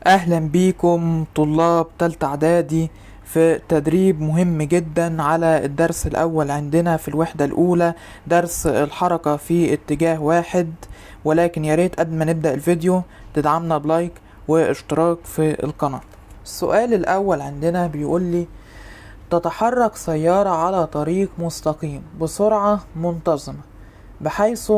اهلا بيكم طلاب تالتة اعدادي في تدريب مهم جدا على الدرس الاول عندنا في الوحدة الاولى، درس الحركة في اتجاه واحد. ولكن يا ريت قبل ما نبدأ الفيديو تدعمنا بلايك واشتراك في القناة. السؤال الاول عندنا بيقول لي: تتحرك سيارة على طريق مستقيم بسرعة منتظمة بحيث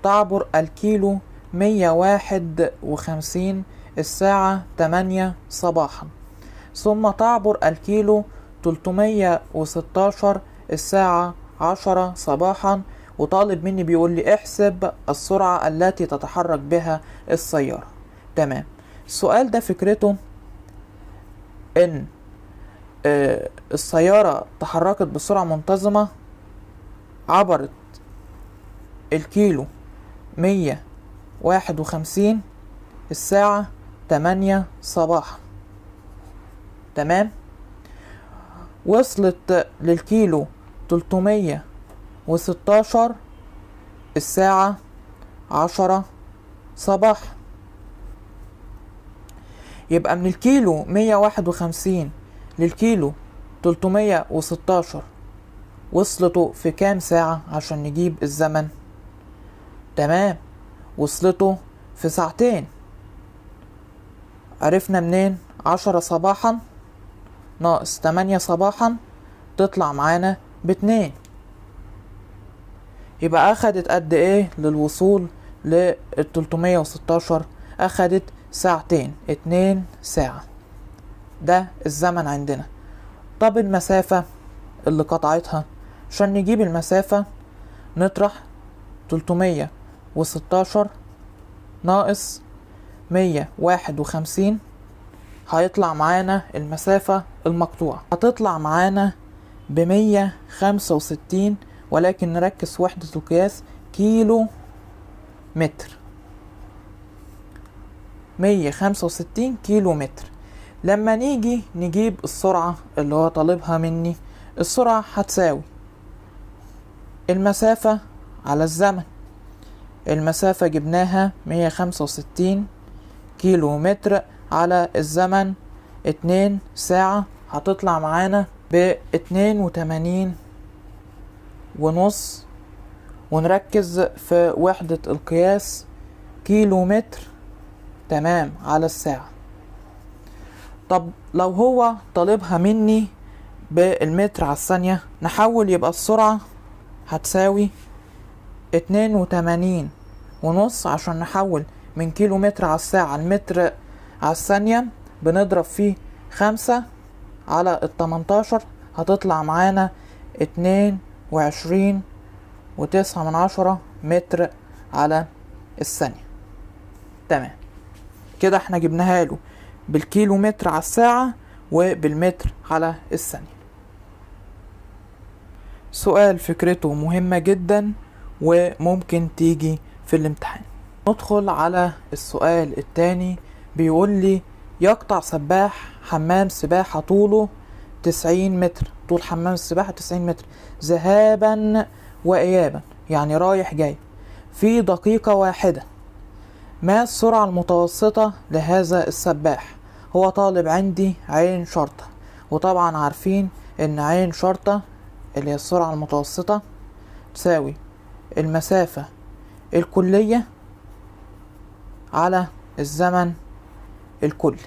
تعبر الكيلو 151 الساعة 8 صباحا، ثم تعبر الكيلو 316 الساعة 10 صباحا. وطالب مني بيقول لي احسب السرعة التي تتحرك بها السيارة. تمام. السؤال ده فكرته ان السيارة تحركت بسرعة منتظمة، عبرت الكيلو 151 الساعة 8 صباحا. تمام. وصلت للكيلو 316 الساعة 10 صباحا. يبقى من الكيلو 151 للكيلو 316 وصلته في كام ساعة عشان نجيب الزمن؟ تمام، وصلته في ساعتين. عرفنا منين 10 صباحا ناقص 8 صباحا تطلع معانا ب2. يبقى اخدت قد ايه للوصول لل 316؟ اخدت ساعتين، 2 ساعة. ده الزمن عندنا. طب المسافة اللي قطعتها، عشان نجيب المسافة نطرح 316 ناقص 151، هيطلع معانا المسافة المقطوعة هتطلع معانا ب165، ولكن نركز في وحدة القياس كيلو متر. 165 كيلو متر. لما نيجي نجيب السرعة اللي هو طالبها مني، السرعة هتساوي المسافة على الزمن. المسافة جبناها 165 كيلو متر على الزمن 2 ساعة، هتطلع معانا ب82.5. ونركز في وحدة القياس كيلو متر، تمام، على الساعة. طب لو هو طالبها مني بالمتر على الثانية، نحول يبقى السرعة هتساوي 82.5. عشان نحول من كيلو متر على الساعة المتر على الثانية بنضرب فيه 5 على 18، هتطلع معانا 22.9 متر على الثانية. تمام، كده احنا جبناها له بالكيلو متر على الساعة وبالمتر على الثانية. سؤال فكرته مهمة جدا وممكن تيجي في الامتحان. ندخل على السؤال التاني. بيقول لي: يقطع سباح حمام سباحة طوله 90 متر، طول حمام السباحة 90 متر ذهابا وإيابا، يعني رايح جاي، في دقيقة واحدة. ما السرعة المتوسطة لهذا السباح؟ هو طالب عندي عين شرطة، وطبعا عارفين ان عين شرطة اللي هي السرعة المتوسطة تساوي المسافة الكلية على الزمن الكلي.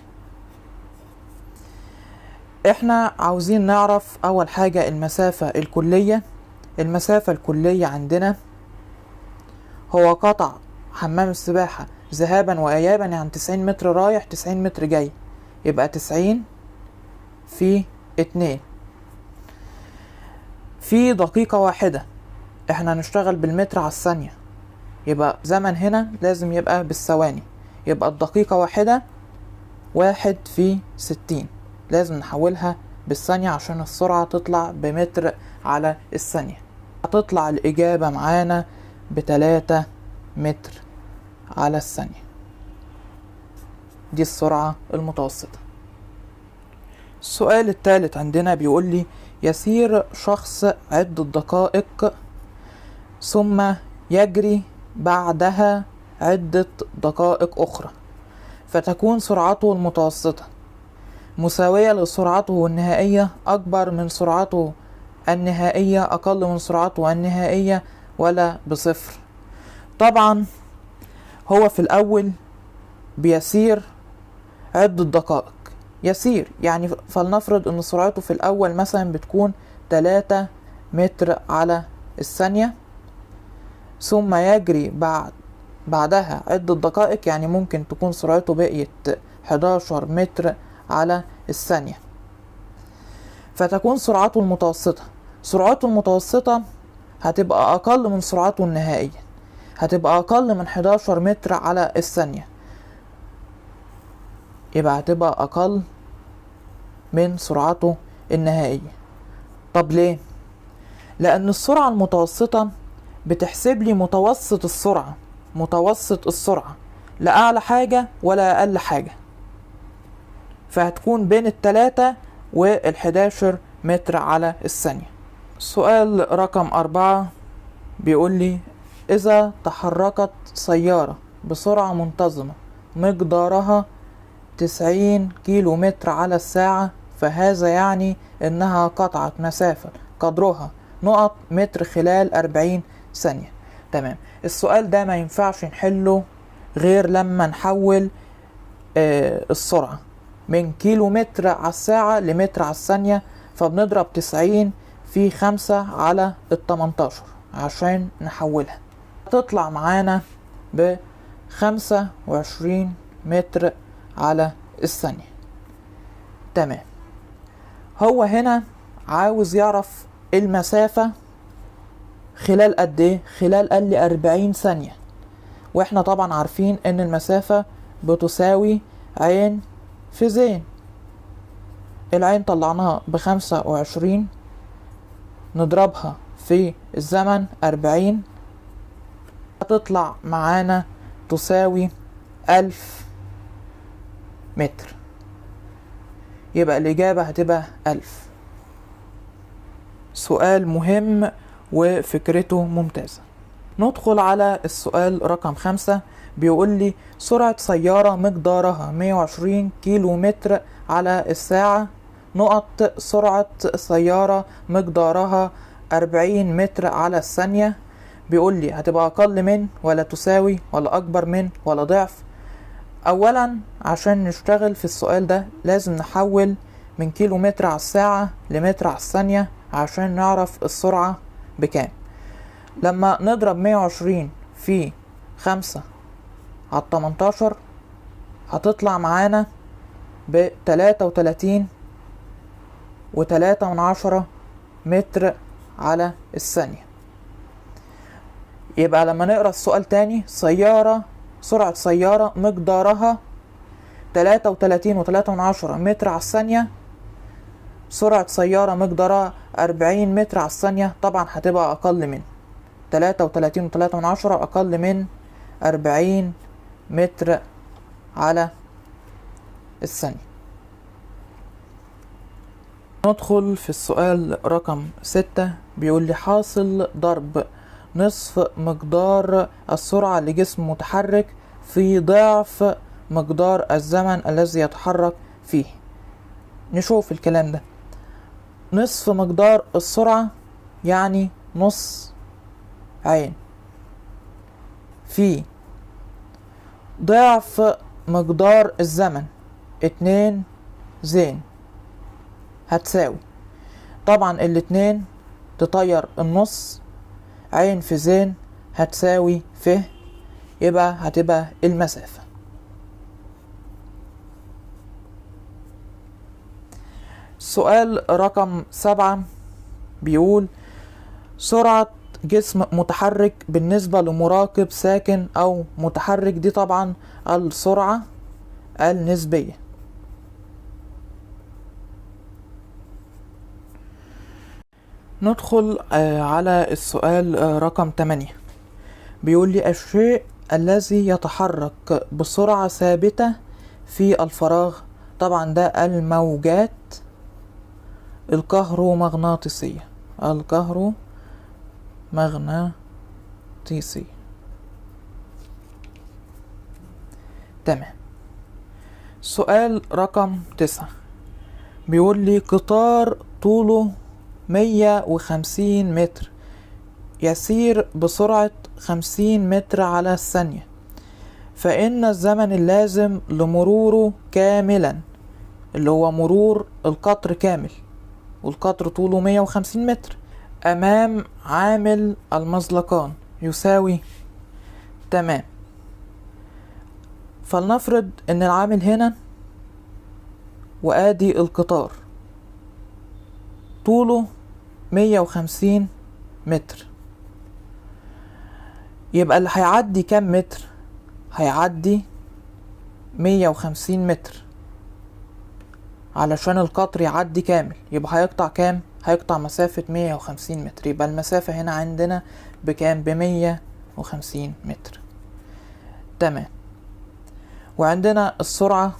احنا عاوزين نعرف اول حاجة المسافة الكلية. المسافة الكلية عندنا هو قطع حمام السباحة ذهابا وإيابا، يعني 90 متر رايح 90 متر جاي، يبقى 90 في 2 في دقيقة واحدة. احنا هنشتغل بالمتر على الثانية، يبقى زمن هنا لازم يبقى بالثواني، يبقى الدقيقة واحدة 1 في 60، لازم نحولها بالثانية عشان السرعة تطلع بمتر على الثانية. هتطلع الإجابة معانا ب3 متر على الثانية. دي السرعة المتوسطة. السؤال الثالث عندنا بيقول لي: يسير شخص عدة دقائق ثم يجري بعدها عدة دقائق أخرى فتكون سرعته المتوسطة مساوية لسرعته النهائية، أكبر من سرعته النهائية، أقل من سرعته النهائية، ولا بصفر. طبعا هو في الأول بيسير عدة دقائق، يسير يعني فلنفرض أن سرعته في الأول مثلا بتكون 3 متر على الثانية، ثم يجري بعدها عدة دقائق، يعني ممكن تكون سرعته بقيت 11 متر على الثانية، فتكون سرعته المتوسطة. سرعته المتوسطة هتبقى أقل من سرعته النهائية، هتبقى أقل من 11 متر على الثانية، يبقى هتبقى أقل من سرعته النهائية. طب ليه؟ لأن السرعة المتوسطة بتحسب لي متوسط السرعة، متوسط السرعة لا أعلى حاجة ولا أقل حاجة، فهتكون بين 3 و11 متر على الثانية. السؤال رقم 4 بيقول لي إذا تحركت سيارة بسرعة منتظمة مقدارها 90 كيلو متر على الساعة، فهذا يعني إنها قطعت مسافة قدرها نقط متر خلال 40 ثانية. تمام. السؤال ده ما ينفعش نحله غير لما نحول السرعة من كيلو متر على الساعة لمتر على الثانية، فبنضرب 90 في 5 على 18 عشان نحولها، تطلع معانا ب25 متر على الثانية. تمام. هو هنا عاوز يعرف المسافة خلال قد ايه؟ خلال قال لي 40 ثانية، واحنا طبعا عارفين ان المسافة بتساوي عين في زين. العين طلعناها ب25، نضربها في الزمن 40، هتطلع معانا تساوي 1000 متر، يبقى الإجابة هتبقى 1000. سؤال مهم وفكرته ممتازة. ندخل على السؤال رقم 5. بيقول لي سرعة سيارة مقدارها 120 كيلو متر على الساعة نقط سرعة سيارة مقدارها 40 متر على الثانية. بيقول لي هتبقى أقل من ولا تساوي ولا أكبر من ولا ضعف؟ أولا عشان نشتغل في السؤال ده لازم نحول من كيلو متر على الساعة لمتر على الثانية عشان نعرف السرعة بكام. لما نضرب 120 في 5 على 18 هتطلع معانا ب33.3 متر على الثانية. يبقى لما نقرأ السؤال تاني، سرعة سيارة مقدارها 33.3 متر على الثانية، سرعة سيارة مقدارها 40 متر على الثانية، طبعا هتبقى أقل من 33.3 أقل من 40 متر على الثانية. ندخل في السؤال رقم 6. بيقول لي حاصل ضرب نصف مقدار السرعة لجسم متحرك في ضعف مقدار الزمن الذي يتحرك فيه. نشوف الكلام ده. نصف مقدار السرعة يعني نص عين في ضعف مقدار الزمن 2 زين هتساوي، طبعا الاتنين تطير النص، عين في زين هتساوي ف، يبقى هتبقى المسافة. سؤال رقم 7 بيقول سرعة جسم متحرك بالنسبة لمراقب ساكن أو متحرك، دي طبعا السرعة النسبية. ندخل على السؤال رقم 8. بيقول لي الشيء الذي يتحرك بسرعة ثابتة في الفراغ، طبعا ده الموجات الكهرومغناطيسية، الكهرومغناطيسية. تمام. سؤال رقم 9 بيقول لي قطار طوله 150 متر يسير بسرعة 50 متر على الثانية، فإن الزمن اللازم لمروره كاملا، اللي هو مرور القطر كامل، والقطر طوله 150 متر، أمام عامل المزلقان يساوي. تمام. فلنفرض إن العامل هنا وآدي القطار طوله 150 متر، يبقى اللي هيعدي كام متر؟ هيعدي 150 متر علشان القطر يعدي كامل، يبقى هيقطع كام؟ هيقطع مسافة 150 متر. يبقى المسافة هنا عندنا بكام؟ ب150 متر. تمام. وعندنا السرعة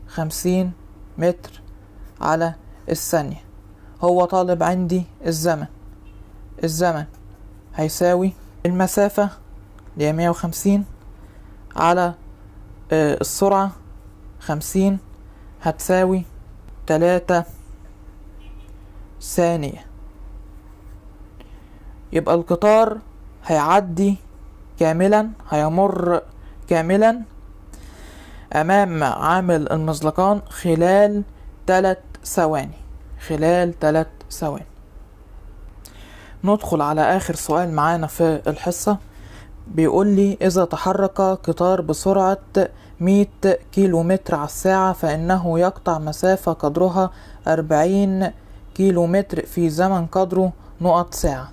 50 متر على الثانية. هو طالب عندي الزمن هيساوي المسافة اللي هي 150 على السرعة 50 هتساوي 3 ثانية. يبقى القطار هيعدي كاملا، هيمر كاملا أمام عامل المزلقان خلال 3 ثواني. ندخل على آخر سؤال معانا في الحصة. بيقول لي إذا تحرك قطار بسرعة 100 كيلو متر على الساعة فإنه يقطع مسافة قدرها 40 كيلو متر في زمن قدره نقط ساعة.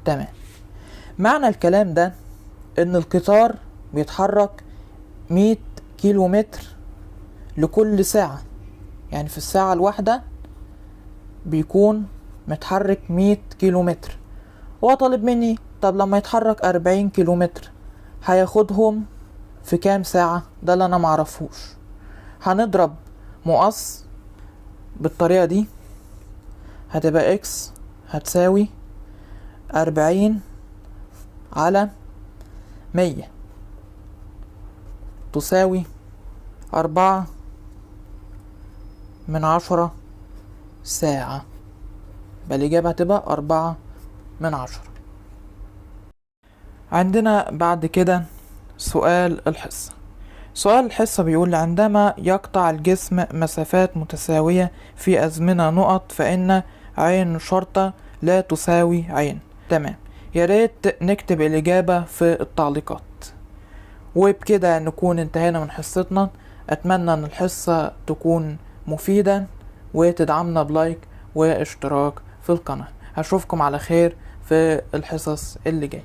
تمام. معنى الكلام ده إن القطار بيتحرك 100 كيلو متر لكل ساعة، يعني في الساعة الواحدة بيكون متحرك 100 كيلو متر. هو طالب مني طب لما يتحرك 40 كيلو متر هياخدهم في كام ساعة؟ ده اللي انا معرفوش. هنضرب مقص بالطريقة دي، هتبقى اكس هتساوي 40 على 100 تساوي 4/10 ساعة. يبقى الإجابة هتبقى 4/10. عندنا بعد كده سؤال الحصة. سؤال الحصة بيقول عندما يقطع الجسم مسافات متساوية في أزمنة نقط فإن عين شرطة لا تساوي عين. تمام. يا ريت نكتب الإجابة في التعليقات. وبكده نكون انتهينا من حصتنا. أتمنى أن الحصة تكون مفيدة وتدعمنا بلايك واشتراك في القناة. هشوفكم على خير في الحصص اللي جاي.